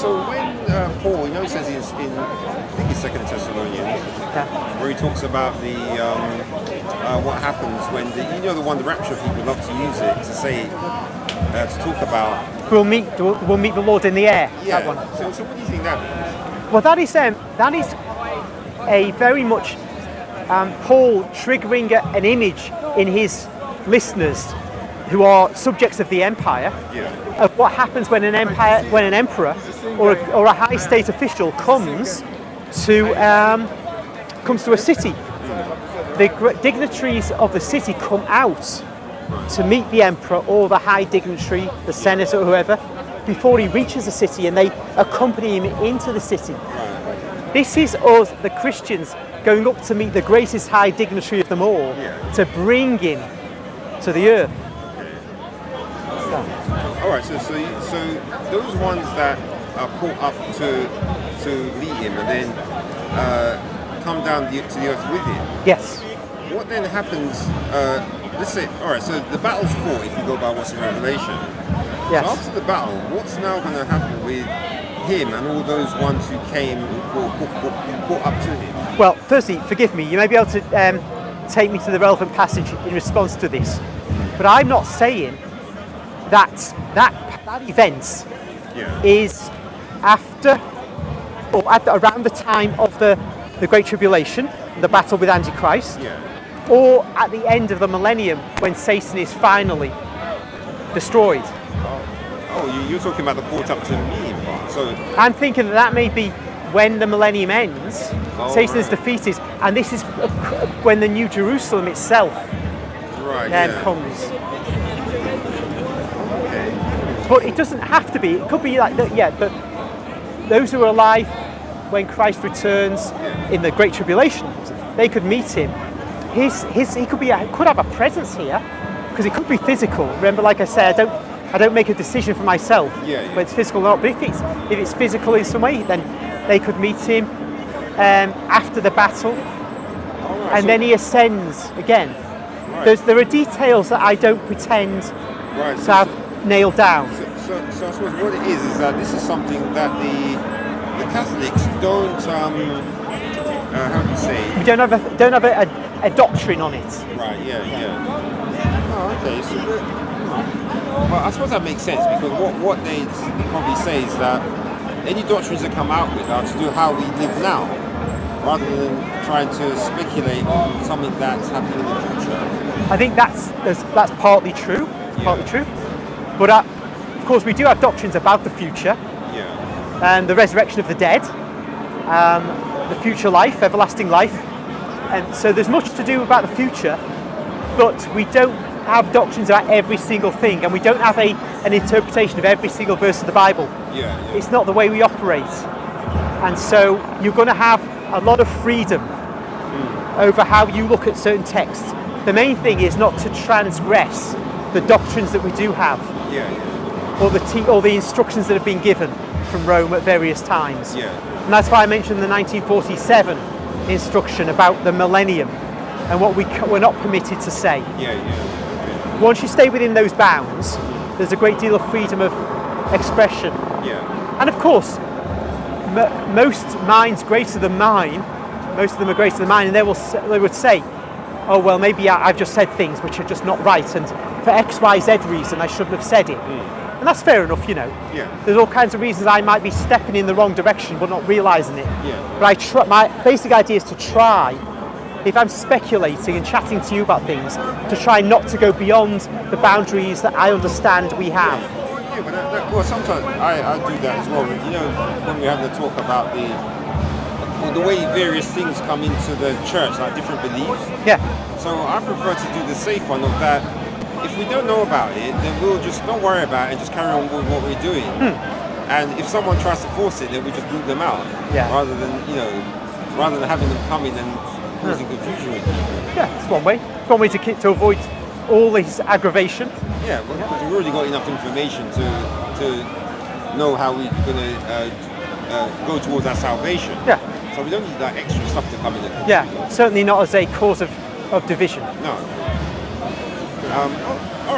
So when Paul, he says in I think it's Second Thessalonians, where he talks about the what happens when the one the rapture people love to use it to say to talk about we'll meet the Lord in the air. Yeah. That one. So what do you think that means? Well, that is a very much Paul triggering an image in his listeners who are subjects of the empire, of what happens when an emperor or a high state official comes to a city. The dignitaries of the city come out to meet the emperor or the high dignitary, the senator or whoever, before he reaches the city, and they accompany him into the city. This is us, the Christians, going up to meet the greatest high dignitary of them all, to bring him to the earth. All right, so those ones that are caught up to meet him and then come down to the earth with him. Yes. What then happens? Let's say, all right. So the battle's fought. If you go by what's in Revelation. Yes. So after the battle, what's now going to happen with him and all those ones who came caught up to him? Well, firstly, forgive me. You may be able to take me to the relevant passage in response to this, but I'm not saying that event is after or around the time of the Great Tribulation, the battle with Antichrist, or at the end of the millennium when Satan is finally destroyed. Oh, you're talking about the caught up to me part. So I'm thinking that may be when the millennium ends, Satan is defeated, and this is when the New Jerusalem itself comes. But it doesn't have to be. It could be like that. Yeah, but those who are alive when Christ returns in the Great Tribulation, they could meet him. He could have a presence here, because it could be physical. Remember, like I said, I don't make a decision for myself whether it's physical or not. But if it's physical in some way, then they could meet him after the battle, and then he ascends again. There are details that I don't pretend to have nailed down. So I suppose what it is that this is something that the Catholics don't. How do you say? We don't have a doctrine on it. Right. Yeah. Oh, okay. So, well, I suppose that makes sense, because what they probably say is that any doctrines that come out with are to do how we live now, rather than trying to speculate on something that's happening in the future. I think that's partly true. But of course, we do have doctrines about the future, and the resurrection of the dead, the future life, everlasting life, and so there's much to do about the future. But we don't have doctrines about every single thing, and we don't have an interpretation of every single verse of the Bible. It's not the way we operate, and so you're going to have a lot of freedom over how you look at certain texts. The main thing is not to transgress the doctrines that we do have, or the instructions that have been given from Rome at various times. And that's why I mentioned the 1947 instruction about the millennium and what we're not permitted to say. Once you stay within those bounds, there's a great deal of freedom of expression. And of course, most minds greater than mine, most of them are greater than mine, and they would say, oh well, maybe I've just said things which are just not right, and for X, Y, Z reason I shouldn't have said it. And that's fair enough, There's all kinds of reasons I might be stepping in the wrong direction but not realising it. But my basic idea is to try, if I'm speculating and chatting to you about things, to try not to go beyond the boundaries that I understand we have. Well, sometimes I do that as well. When we're having to talk about the way various things come into the church, like different beliefs. So I prefer to do the safe one of that. If we don't know about it, then we'll just don't worry about it and just carry on with what we're doing. And if someone tries to force it, then we just boot them out, rather than having them come in and causing confusion with people. It's one way. It's one way to avoid all this aggravation. Because we've already got enough information to know how we're going to go towards our salvation. So we don't need that extra stuff to come in. Certainly not as a cause of division. No.